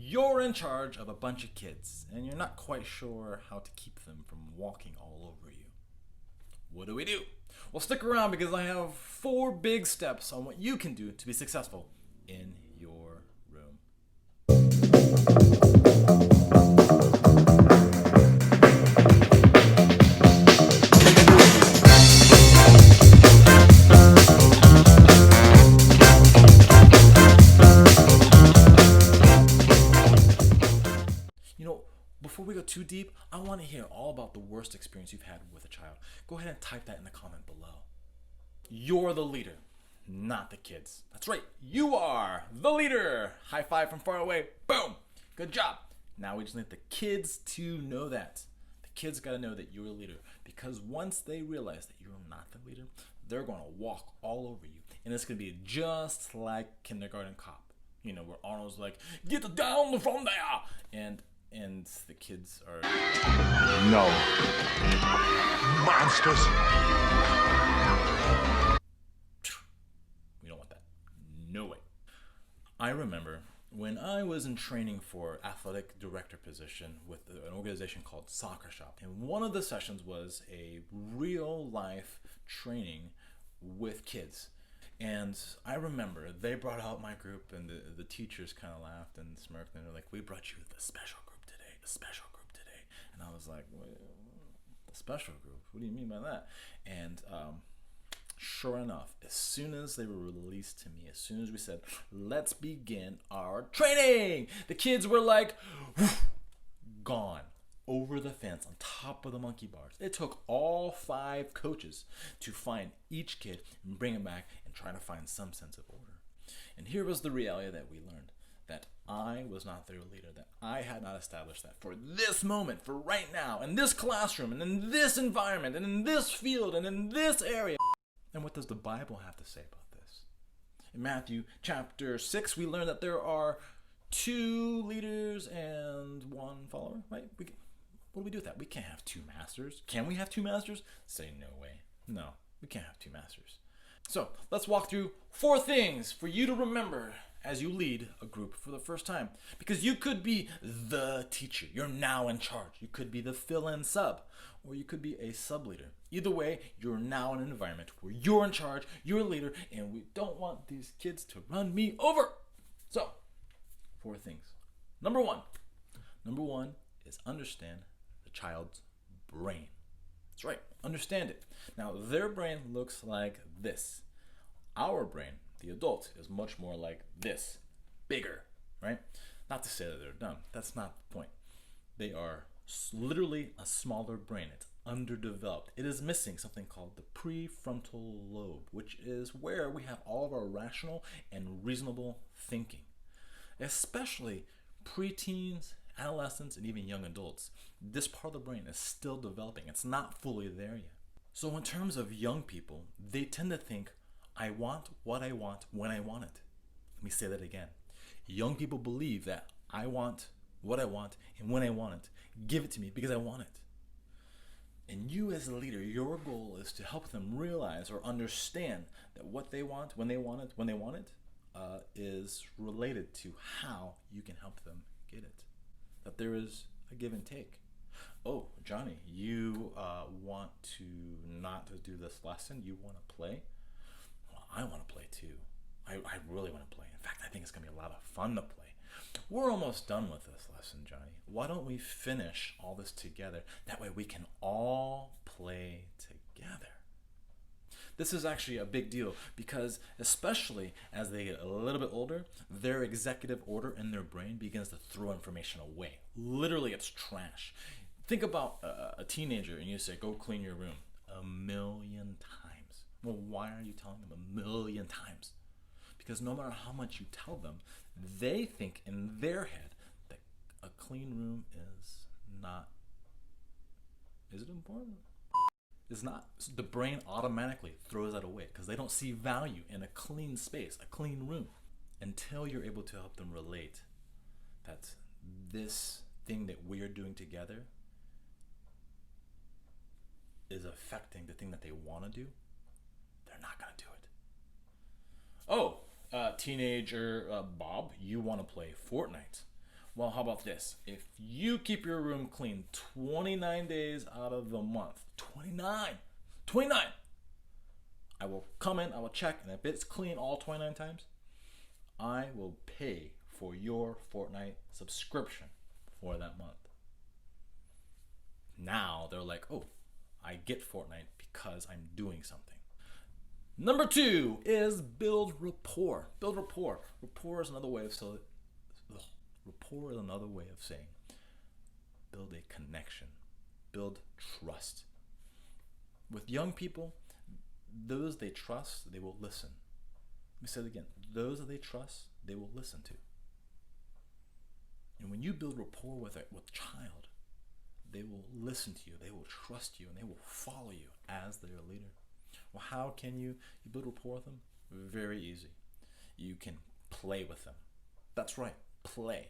You're in charge of a bunch of kids, and you're not quite sure how to keep them from walking all over you. What do we do? Well, stick around because I have 4 big steps on what you can do to be successful in your room. Before we go too deep, I want to hear all about the worst experience you've had with a child. Go ahead and type that in the comment below. You're the leader, not the kids. That's right, you are the leader. High five from far away. Boom. Good job. Now we just need the kids to know that. The kids got to know that you're a leader, because once they realize that you're not the leader, they're going to walk all over you. And it's going to be just like Kindergarten Cop. You know, where Arnold's like, get down from there. And the kids are... No. Monsters. We don't want that. No way. I remember when I was in training for athletic director position with an organization called Soccer Shop. And one of the sessions was a real life training with kids. And I remember they brought out my group, and the teachers kind of laughed and smirked, and they're like, we brought you the special group today. And I was like, the special group? What do you mean by that? And sure enough, as soon as they were released to me, as soon as we said, let's begin our training, the kids were like, whoosh, gone over the fence on top of the monkey bars. It took all 5 coaches to find each kid and bring them back and try to find some sense of order. And here was the reality that we learned, that I was not their leader, that I had not established that for this moment, for right now, in this classroom, and in this environment, and in this field, and in this area. And what does the Bible have to say about this? In Matthew chapter 6, we learn that there are 2 leaders and 1 follower, right? What do we do with that? We can't have 2 masters. Can we have 2 masters? Say no way. No, we can't have 2 masters. So let's walk through 4 things for you to remember as you lead a group for the first time. Because you could be the teacher. You're now in charge. You could be the fill-in sub, or you could be a sub-leader. Either way, you're now in an environment where you're in charge, you're a leader, and we don't want these kids to run me over. So, 4 things. Number one is understand the child's brain. That's right, understand it. Now, their brain looks like this. Our brain, the adult, is much more like this, bigger, right? Not to say that they're dumb. That's not the point. They are literally a smaller brain. It's underdeveloped. It is missing something called the prefrontal lobe, which is where we have all of our rational and reasonable thinking. Especially preteens, adolescents, and even young adults. This part of the brain is still developing. It's not fully there yet. So in terms of young people, they tend to think, I want what I want when I want it. Let me say that again. Young people believe that I want what I want and when I want it. Give it to me because I want it. And you as a leader, your goal is to help them realize or understand that what they want when they want it, is related to how you can help them get it. That there is a give and take. Oh, Johnny, you want to not do this lesson? You want to play? Well, I want to play too. I really want to play. In fact, I think it's going to be a lot of fun to play. We're almost done with this lesson, Johnny. Why don't we finish all this together? That way we can all play together. This is actually a big deal because especially as they get a little bit older, their executive order in their brain begins to throw information away. Literally, it's trash. Think about a teenager and you say, go clean your room 1,000,000 times. Well, why are you telling them 1,000,000 times? Because no matter how much you tell them, they think in their head that a clean room is not. Is it important? It's not. So the brain automatically throws that away because they don't see value in a clean space, a clean room, until you're able to help them relate that this thing that we're doing together is affecting the thing that they want to do. They're not going to do it. Oh, teenager Bob, you want to play Fortnite. Well, how about this? If you keep your room clean 29 days out of the month, 29, I will come in, I will check, and if it's clean all 29 times, I will pay for your Fortnite subscription for that month. Now they're like, oh, I get Fortnite because I'm doing something. Number 2 is build rapport. Build rapport. Rapport is another way of saying build a connection, build trust. With young people, those they trust, they will listen. Let me say it again. Those that they trust, they will listen to. And when you build rapport with a child, they will listen to you, they will trust you, and they will follow you as their leader. Well, how can you build rapport with them? Very easy. You can play with them. That's right, play.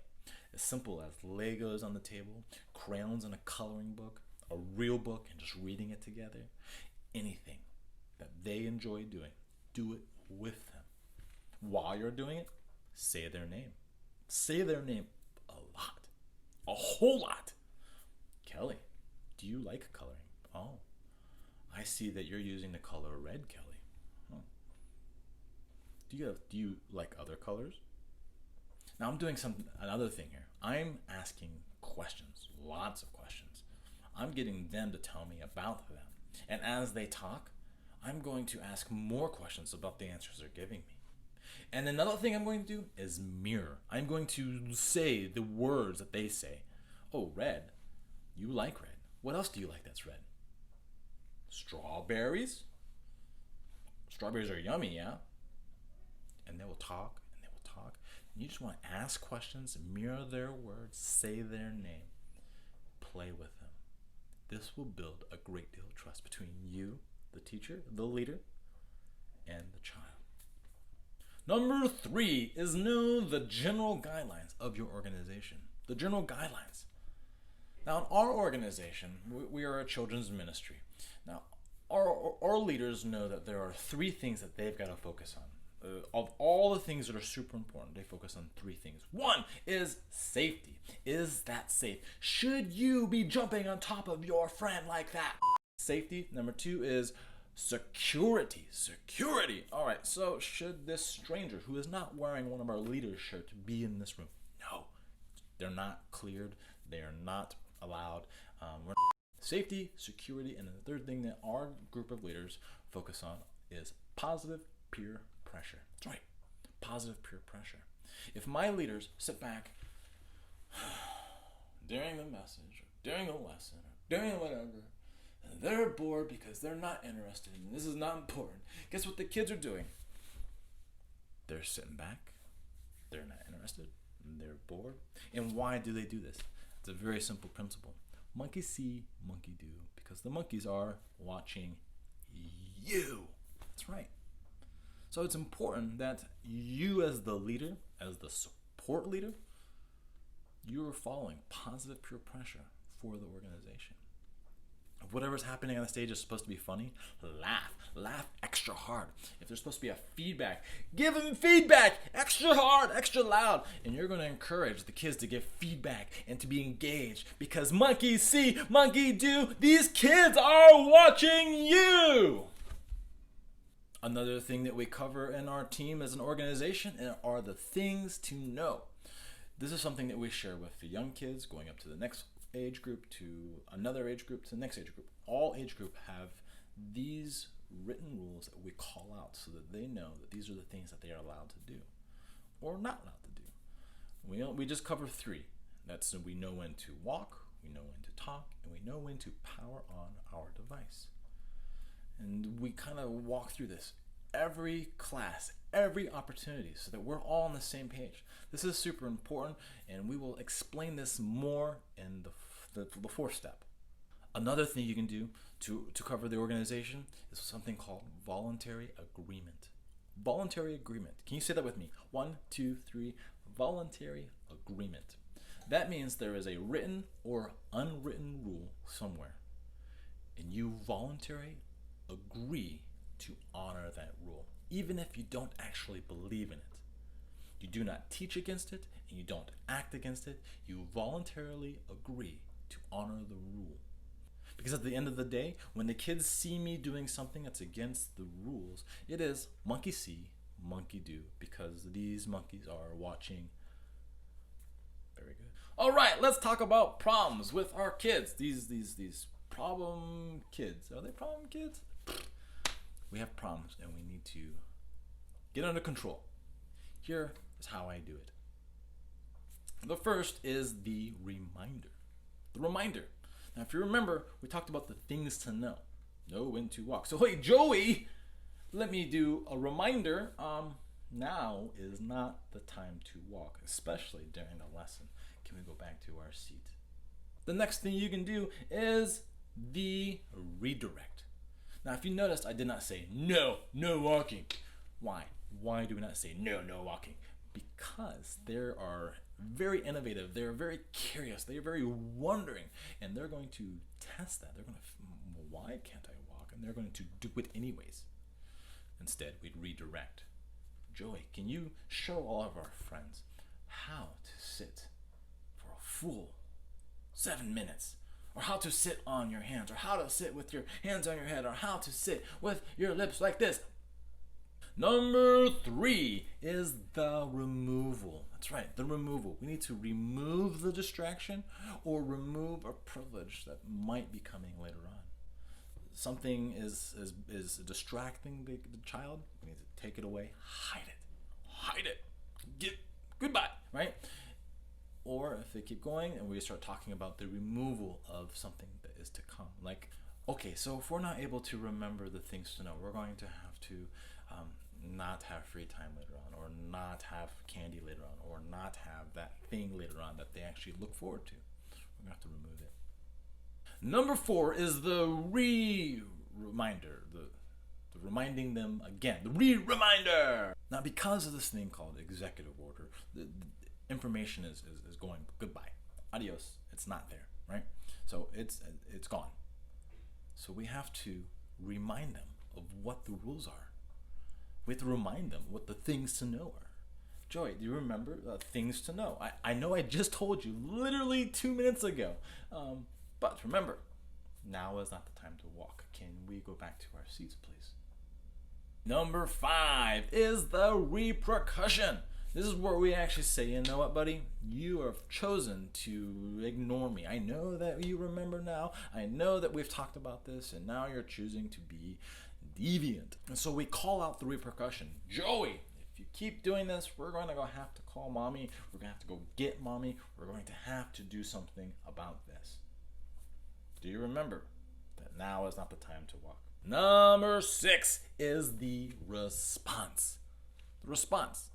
As simple as Legos on the table, crayons in a coloring book, a real book, and just reading it together. Anything that they enjoy doing, do it with them. While you're doing it, say their name. Say their name a lot, a whole lot. Kelly, do you like coloring? Oh, I see that you're using the color red, Kelly. Oh. Do you like other colors? Now I'm doing another thing here. I'm asking questions, lots of questions. I'm getting them to tell me about them. And as they talk, I'm going to ask more questions about the answers they're giving me. And another thing I'm going to do is mirror. I'm going to say the words that they say. Oh, red. You like red. What else do you like that's red? Strawberries? Strawberries are yummy, yeah? And they will talk, and they will talk. And you just want to ask questions, mirror their words, say their name, play with them. This will build a great deal of trust between you, the teacher, the leader, and the child. Number 3 is know the general guidelines of your organization. The general guidelines. Now, in our organization, we are a children's ministry. Now, our leaders know that there are 3 things that they've got to focus on. Of all the things that are super important, they focus on 3 things. 1 is safety. Is that safe? Should you be jumping on top of your friend like that? Safety. Number 2 is security. Security. All right, so should this stranger who is not wearing one of our leaders' shirts be in this room? No, they're not cleared. They are not allowed. Safety, security, and the third thing that our group of leaders focus on is positive peer pressure. That's right, positive peer pressure. If my leaders sit back during the message, or during the lesson, or during whatever, and they're bored because they're not interested and this is not important, guess what the kids are doing? They're sitting back, they're not interested, and they're bored. And why do they do this? It's a very simple principle. Monkey see, monkey do, because the monkeys are watching you. That's right. So it's important that you as the leader, as the support leader, you are following positive peer pressure for the organization. If whatever's happening on the stage is supposed to be funny, laugh extra hard. If there's supposed to be a feedback, give them feedback extra hard, extra loud. And you're going to encourage the kids to give feedback and to be engaged, because monkey see, monkey do. These kids are watching you. Another thing that we cover in our team as an organization are the things to know. This is something that we share with the young kids going up to the next age group, to another age group, to the next age group. All age group have these written rules that we call out so that they know that these are the things that they are allowed to do or not allowed to do. We just cover 3. That's we know when to walk, we know when to talk, and we know when to power on our device. And we kind of walk through this every class, every opportunity, so that we're all on the same page. This is super important, and we will explain this more in the 4th step. Another thing you can do to cover the organization is something called voluntary agreement. Voluntary agreement. Can you say that with me? 1, 2, 3. Voluntary agreement. That means there is a written or unwritten rule somewhere, and you voluntarily agree to honor that rule, even if you don't actually believe in it. You do not teach against it, and you don't act against it, you voluntarily agree to honor the rule. Because at the end of the day, when the kids see me doing something that's against the rules, it is monkey see, monkey do, because these monkeys are watching. Very good. All right, let's talk about problems with our kids. These problem kids. Are they problem kids? We have problems and we need to get under control. Here is how I do it. The first is the reminder. The reminder. Now, if you remember, we talked about the things to know. Know when to walk. So, hey, Joey, let me do a reminder. Now is not the time to walk, especially during the lesson. Can we go back to our seat? The next thing you can do is the redirect. Now, if you noticed, I did not say no walking. Why? Why do we not say no walking? Because they are very innovative. They're very curious. They're very wondering, and they're going to test that. They're going to, well, why can't I walk? And they're going to do it anyways. Instead, we'd redirect. Joey, can you show all of our friends how to sit for a full 7 minutes? Or how to sit on your hands, or how to sit with your hands on your head, or how to sit with your lips like this. Number 3 is the removal. That's right, the removal. We need to remove the distraction or remove a privilege that might be coming later on. Something is distracting the child. We need to take it away, hide it. Goodbye, right? Or if they keep going and we start talking about the removal of something that is to come. Like, okay, so if we're not able to remember the things to know, we're going to have to not have free time later on, or not have candy later on, or not have that thing later on that they actually look forward to. We're going to have to remove it. Number 4 is the reminder, the reminding them again, the reminder. Now, because of this thing called executive order, the information is going goodbye, adios. It's not there, right? So it's gone. So we have to remind them of what the rules are. We have to remind them what the things to know are. Joey, do you remember things to know? I know I just told you literally 2 minutes ago, but remember, now is not the time to walk. Can we go back to our seats, please? Number 5 is the repercussion. This is where we actually say, you know what, buddy? You have chosen to ignore me. I know that you remember now. I know that we've talked about this, and now you're choosing to be deviant. And so we call out the repercussion. Joey, if you keep doing this, we're going to have to call mommy. We're going to have to go get mommy. We're going to have to do something about this. Do you remember that now is not the time to walk? Number 6 is the response. The response.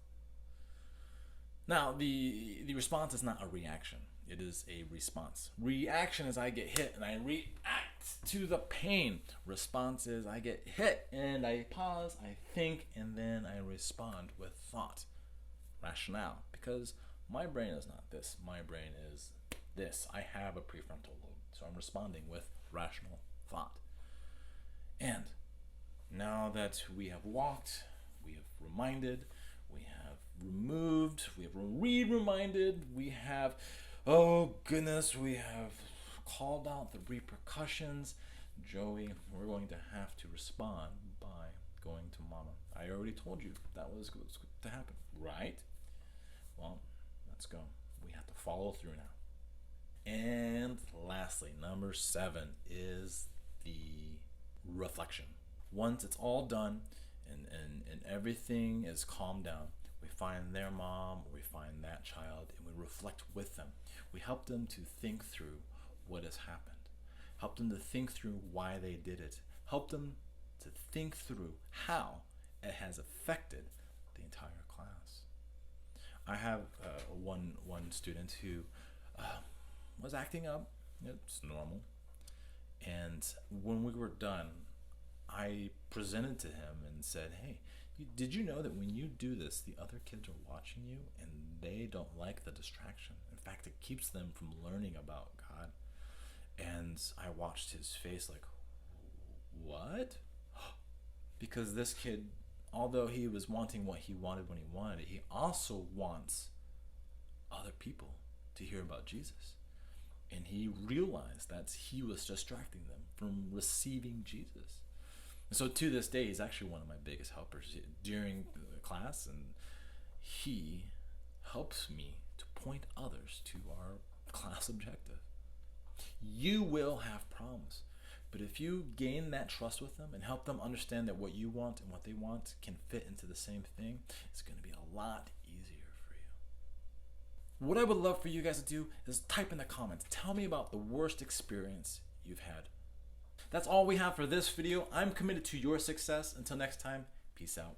Now, the response is not a reaction. It is a response. Reaction is I get hit and I react to the pain. Response is I get hit and I pause, I think, and then I respond with thought. Rationale. Because my brain is not this. My brain is this. I have a prefrontal lobe. So I'm responding with rational thought. And now that we have walked, we have reminded, we have removed, we have reminded, we have, oh goodness, we have called out the repercussions. Joey, we're going to have to respond by going to mama. I already told you that was going to happen, right? Well, let's go. We have to follow through now. And lastly, number 7 is the reflection. Once it's all done and everything is calmed down, we find their mom, or we find that child, and we reflect with them. We help them to think through what has happened. Help them to think through why they did it. Help them to think through how it has affected the entire class. I have one student who was acting up. It's normal. And when we were done, I presented to him and said, hey, did you know that when you do this, the other kids are watching you and they don't like the distraction? In fact, it keeps them from learning about God. And I watched his face like, what? Because this kid, although he was wanting what he wanted when he wanted it, he also wants other people to hear about Jesus. And he realized that he was distracting them from receiving Jesus. And so to this day, he's actually one of my biggest helpers during the class, and he helps me to point others to our class objective. You will have problems, but if you gain that trust with them and help them understand that what you want and what they want can fit into the same thing, it's going to be a lot easier for you. What I would love for you guys to do is type in the comments. Tell me about the worst experience you've had. That's all we have for this video. I'm committed to your success. Until next time, peace out.